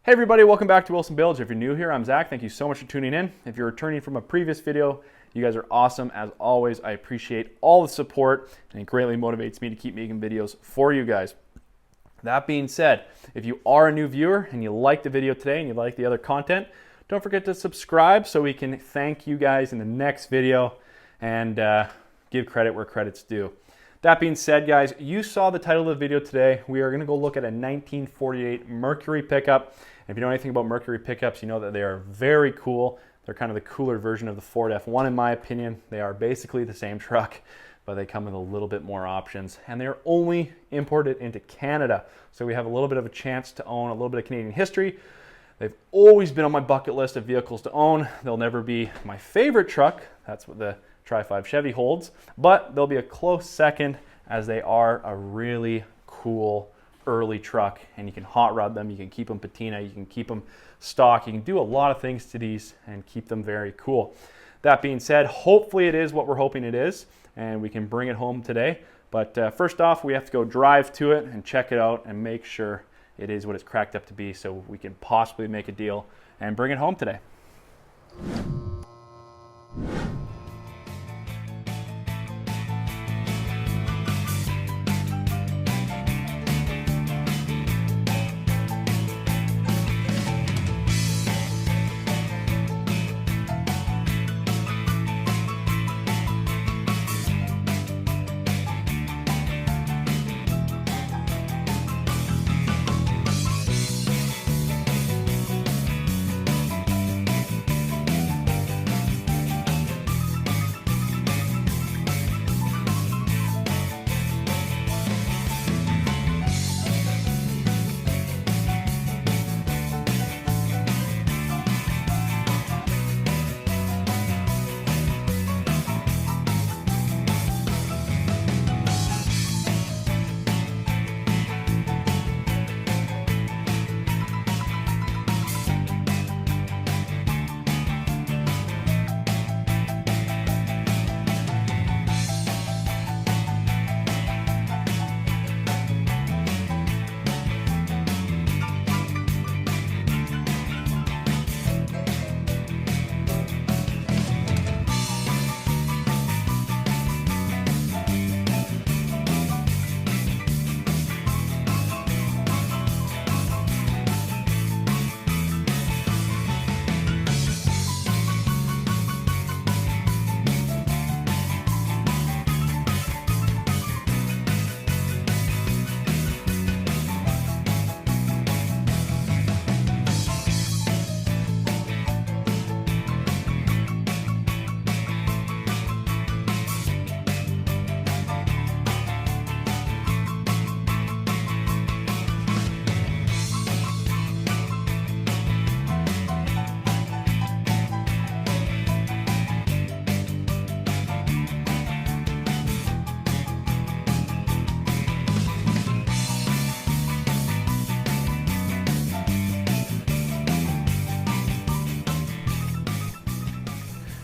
Hey everybody, welcome back to Willson Builds. If you're new here, I'm Zach. Thank you so much for tuning in. If you're returning from a previous video, you guys are awesome. As always, I appreciate all the support and it greatly motivates me to keep making videos for you guys. That being said, if you are a new viewer and you like the video today and you like the other content, don't forget to subscribe so we can thank you guys in the next video and give credit where credit's due. That being said, guys, you saw the title of the video today. We are going to go look at a 1948 Mercury pickup. And if you know anything about Mercury pickups, you know that they are very cool. They're kind of the cooler version of the Ford F1 in my opinion. They are basically the same truck, but they come with a little bit more options. And they're only imported into Canada. So we have a little bit of a chance to own a little bit of Canadian history. They've always been on my bucket list of vehicles to own. They'll never be my favorite truck. That's what the Tri-5 Chevy holds, but they'll be a close second as they are a really cool early truck, and you can hot rod them, you can keep them patina, you can keep them stock, you can do a lot of things to these and keep them very cool. That being said, hopefully it is what we're hoping it is and we can bring it home today. But first off, we have to go drive to it and check it out and make sure it is what it's cracked up to be so we can possibly make a deal and bring it home today.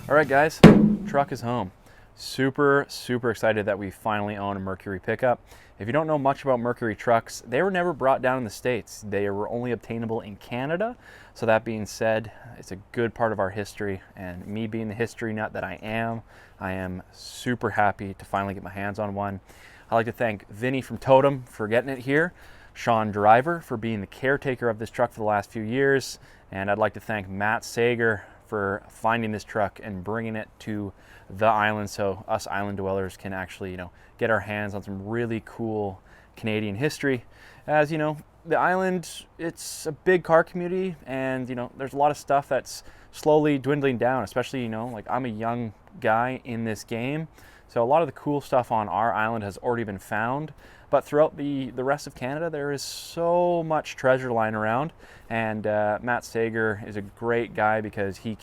All right, guys, truck is home. Super excited that we finally own a Mercury pickup. If you don't know much about Mercury trucks, they were never brought down in the States. They were only obtainable in Canada. So that being said, it's a good part of our history, and me being the history nut that I am super happy to finally get my hands on one. I'd like to thank Vinny from Totem for getting it here, Sean Driver for being the caretaker of this truck for the last few years, and I'd like to thank Matt Sager for finding this truck and bringing it to the island so us island dwellers can actually, get our hands on some really cool Canadian history. As you know, the island, it's a big car community, and there's a lot of stuff that's slowly dwindling down, especially, like I'm a young guy in this game. So a lot of the cool stuff on our island has already been found, but throughout the rest of Canada, there is so much treasure lying around, and Matt Sager is a great guy because he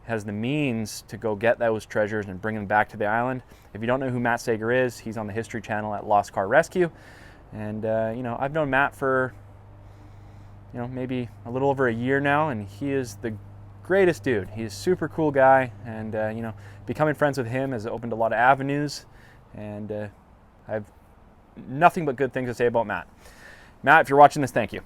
has the means to go get those treasures and bring them back to the island. If you don't know who Matt Sager is, he's on the History Channel at Lost Car Rescue, and I've known Matt for maybe a little over a year now, and he is the greatest dude. He's a super cool guy, and becoming friends with him has opened a lot of avenues, and I have nothing but good things to say about Matt. Matt, if you're watching this, thank you.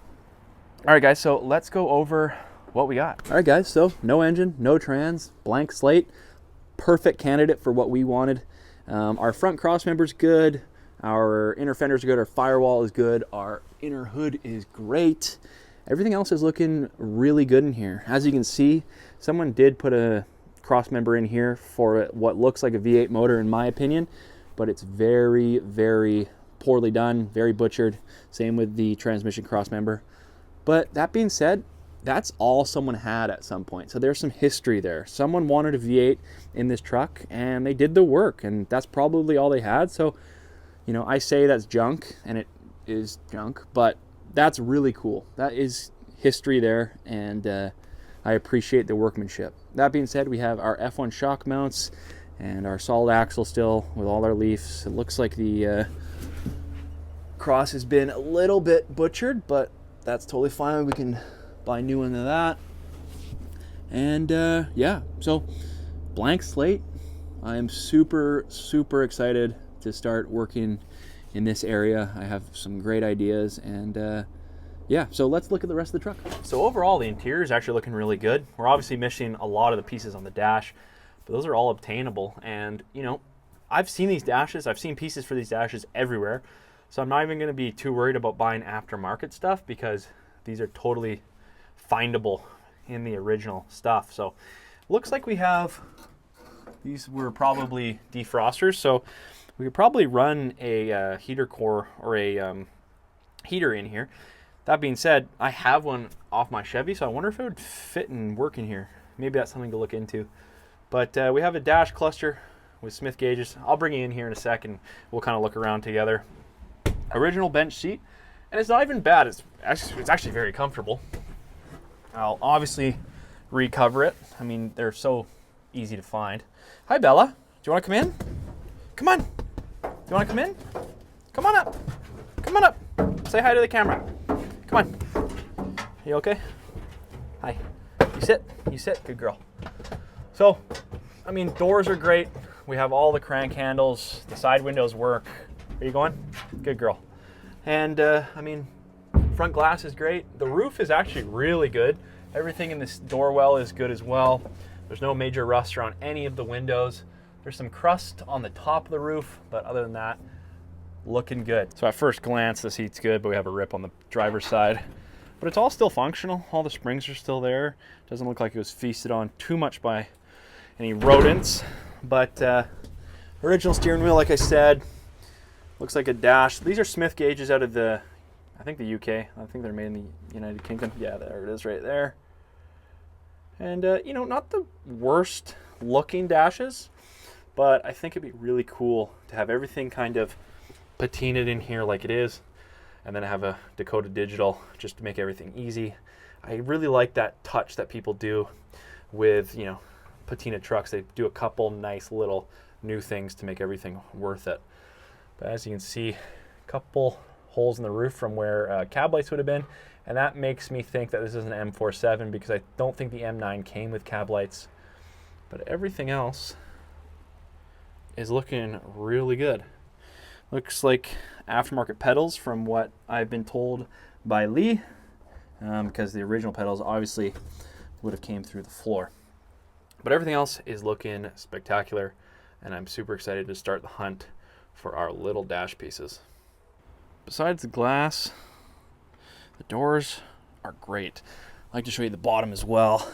All right, guys, so let's go over what we got. All right, guys, so no engine, no trans, blank slate, perfect candidate for what we wanted. Our front cross member's good, our inner fenders are good, our firewall is good, our inner hood is great. Everything else is looking really good in here. As you can see, someone did put a cross member in here for what looks like a V8 motor in my opinion, but it's very, very poorly done, very butchered. Same with the transmission cross member. But that being said, that's all someone had at some point. So there's some history there. Someone wanted a V8 in this truck and they did the work, and that's probably all they had. So, you know, I say that's junk, and it is junk, but that's really cool. That is history there, and I appreciate the workmanship. That being said, we have our F1 shock mounts and our solid axle still with all our leafs. It looks like the cross has been a little bit butchered, but that's totally fine. We can buy new one of that. And yeah, so blank slate. I am super, super excited to start working in this area. I have some great ideas, and yeah, so let's look at the rest of the truck. So overall, the interior is actually looking really good. We're obviously missing a lot of the pieces on the dash, but those are all obtainable. And you know, I've seen these dashes, I've seen pieces for these dashes everywhere. So I'm not even going to be too worried about buying aftermarket stuff, because these are totally findable in the original stuff. So looks like we have, these were probably defrosters. So we could probably run a heater core or a heater in here. That being said, I have one off my Chevy, so I wonder if it would fit and work in here. Maybe that's something to look into. But we have a dash cluster with Smith gauges. I'll bring you in here in a second. We'll kind of look around together. Original bench seat, and it's not even bad. It's actually very comfortable. I'll obviously recover it. I mean, they're so easy to find. Hi, Bella. Do you want to come in? Come on. Do you want to come in? Come on up. Come on up. Say hi to the camera. Come on. You okay? Hi. You sit. You sit. Good girl. So, I mean, doors are great. We have all the crank handles. The side windows work. Are you going? Good girl. And I mean, front glass is great. The roof is actually really good. Everything in this door well is good as well. There's no major rust around any of the windows. There's some crust on the top of the roof, but other than that, looking good. So at first glance, the seat's good, but we have a rip on the driver's side. But it's all still functional. All the springs are still there. Doesn't look like it was feasted on too much by any rodents. But original steering wheel, like I said, looks like a dash. These are Smith gauges out of the, I think the UK. I think they're made in the United Kingdom. Yeah, there it is right there. And, you know, not the worst looking dashes, but I think it'd be really cool to have everything kind of patinaed in here like it is, and then have a Dakota Digital just to make everything easy. I really like that touch that people do with, you know, patina trucks. They do a couple nice little new things to make everything worth it. But as you can see, a couple holes in the roof from where cab lights would have been, and that makes me think that this is an M47, because I don't think the M9 came with cab lights. But everything else is looking really good. Looks like aftermarket pedals from what I've been told by Lee, because the original pedals obviously would have came through the floor. But everything else is looking spectacular, and I'm super excited to start the hunt for our little dash pieces. Besides the glass, the doors are great. I'd like to show you the bottom as well.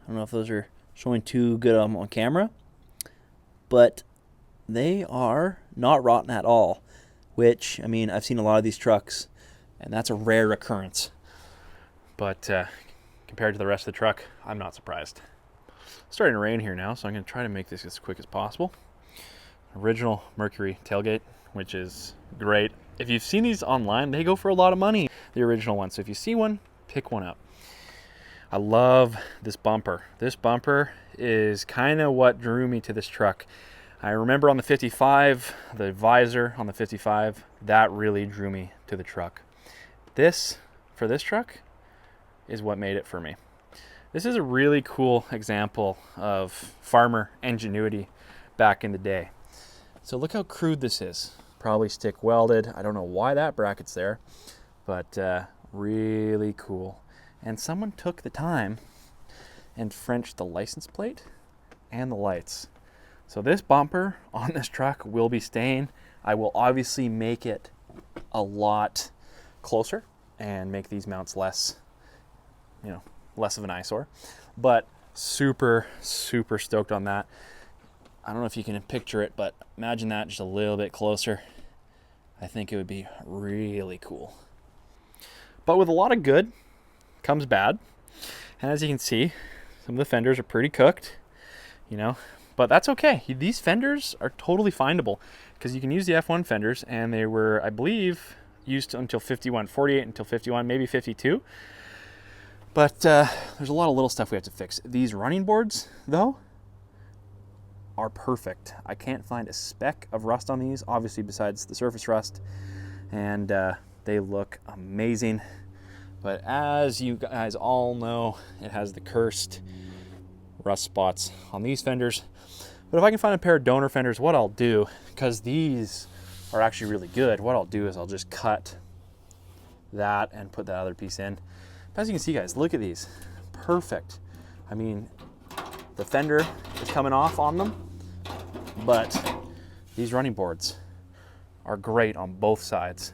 I don't know if those are showing too good on camera, but they are not rotten at all, which, I mean, I've seen a lot of these trucks, and that's a rare occurrence. But compared to the rest of the truck, I'm not surprised. It's starting to rain here now, so I'm going to try to make this as quick as possible. Original Mercury tailgate, which is great. If you've seen these online, they go for a lot of money, the original ones. So if you see one, pick one up. I love this bumper. This bumper is kind of what drew me to this truck. I remember on the 55, the visor on the 55, that really drew me to the truck. This, for this truck, is what made it for me. This is a really cool example of farmer ingenuity back in the day. So look how crude this is. Probably stick welded. I don't know why that bracket's there, but really cool. And someone took the time and Frenched the license plate and the lights. So this bumper on this truck will be staying. I will obviously make it a lot closer and make these mounts less, less of an eyesore. But super, super stoked on that. I don't know if you can picture it, but imagine that just a little bit closer. I think it would be really cool. But with a lot of good comes bad. And as you can see, some of the fenders are pretty cooked, but that's okay. These fenders are totally findable because you can use the F1 fenders, and they were, I believe, used until 51, 48 until 51, maybe 52. But there's a lot of little stuff we have to fix. These running boards, though, are perfect. I can't find a speck of rust on these, obviously besides the surface rust, and they look amazing. But as you guys all know, it has the cursed rust spots on these fenders. But if I can find a pair of donor fenders, what I'll do, because these are actually really good, what I'll do is I'll just cut that and put that other piece in. But as you can see, guys, look at these. Perfect. I mean, the fender is coming off on them, but these running boards are great on both sides.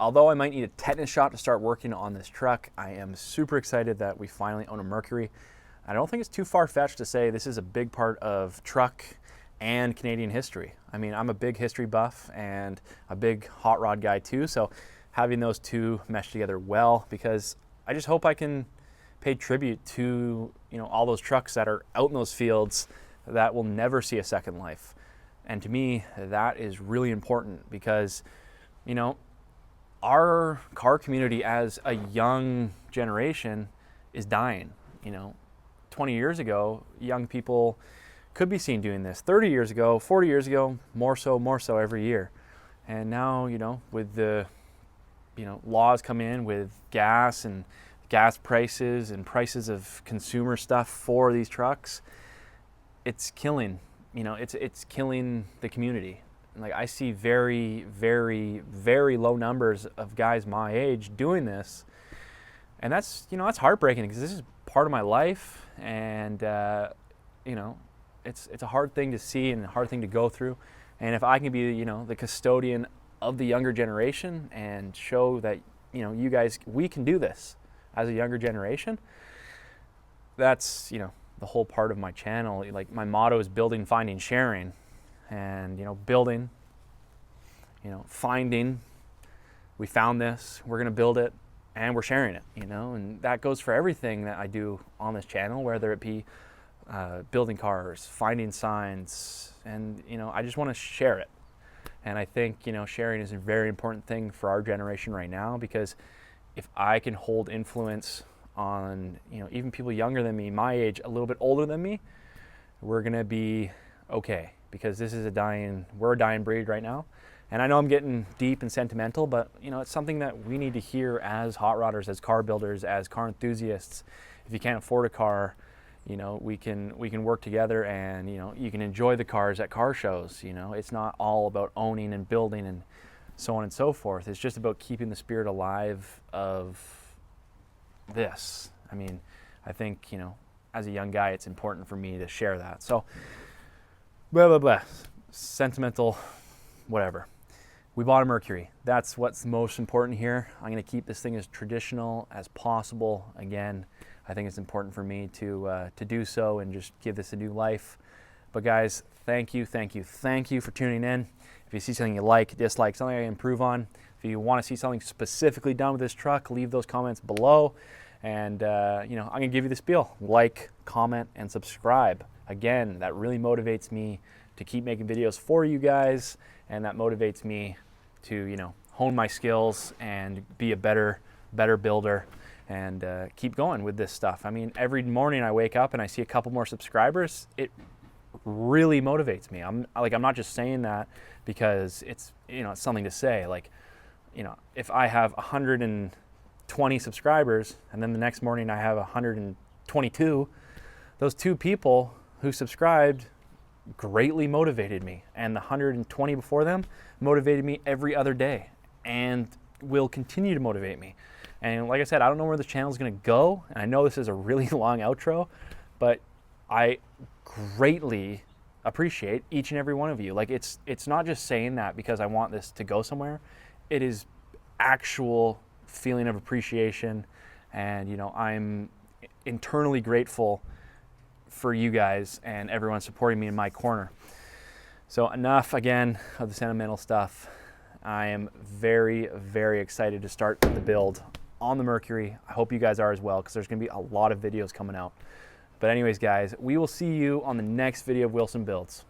Although I might need a tetanus shot to start working on this truck, I am super excited that we finally own a Mercury. I don't think it's too far-fetched to say this is a big part of truck and Canadian history. I mean, I'm a big history buff and a big hot rod guy too, so having those two mesh together well, because I just hope I can pay tribute to all those trucks that are out in those fields that will never see a second life. And to me, that is really important because our car community as a young generation is dying. 20 years ago, young people could be seen doing this. 30 years ago, 40 years ago, more so every year. And now, with the, laws come in with gas and gas prices and prices of consumer stuff for these trucks, it's killing, it's killing the community. Like, I see very, very, very low numbers of guys my age doing this. And that's, that's heartbreaking because this is part of my life. And, it's a hard thing to see and a hard thing to go through. And if I can be, the custodian of the younger generation and show that, you guys, we can do this as a younger generation, that's, the whole part of my channel. Like, my motto is building, finding, sharing. And, building, finding, we found this, we're going to build it, and we're sharing it, and that goes for everything that I do on this channel, whether it be building cars, finding signs, and, I just want to share it. And I think, sharing is a very important thing for our generation right now, because if I can hold influence on, even people younger than me, my age, a little bit older than me, we're going to be okay. Because this is we're a dying breed right now. And I know I'm getting deep and sentimental, but it's something that we need to hear as hot rodders, as car builders, as car enthusiasts. If you can't afford a car, we can work together, and you can enjoy the cars at car shows. It's not all about owning and building and so on and so forth. It's just about keeping the spirit alive of this. I mean, I think, as a young guy, it's important for me to share that. So, blah, blah, blah, sentimental, whatever. We bought a Mercury. That's what's most important here. I'm going to keep this thing as traditional as possible. Again, I think it's important for me to do so and just give this a new life. But guys, thank you for tuning in. If you see something you like, dislike, something I can improve on, if you want to see something specifically done with this truck, leave those comments below. And, I'm going to give you the spiel. Like, comment, and subscribe. Again, that really motivates me to keep making videos for you guys, and that motivates me to, hone my skills and be a better builder and keep going with this stuff. I mean, every morning I wake up and I see a couple more subscribers, it really motivates me. I'm not just saying that because it's, it's something to say. Like, if I have 120 subscribers and then the next morning I have 122, those two people who subscribed greatly motivated me, and the 120 before them motivated me every other day and will continue to motivate me. And like I said, I don't know where this channel is going to go, and I know this is a really long outro, but I greatly appreciate each and every one of you. Like, it's not just saying that because I want this to go somewhere. It is actual feeling of appreciation, and I'm internally grateful for you guys and everyone supporting me in my corner. So enough again of the sentimental stuff. I am very, very excited to start the build on the Mercury. I hope you guys are as well, because there's going to be a lot of videos coming out. But anyways, guys, we will see you on the next video of Willson Builds.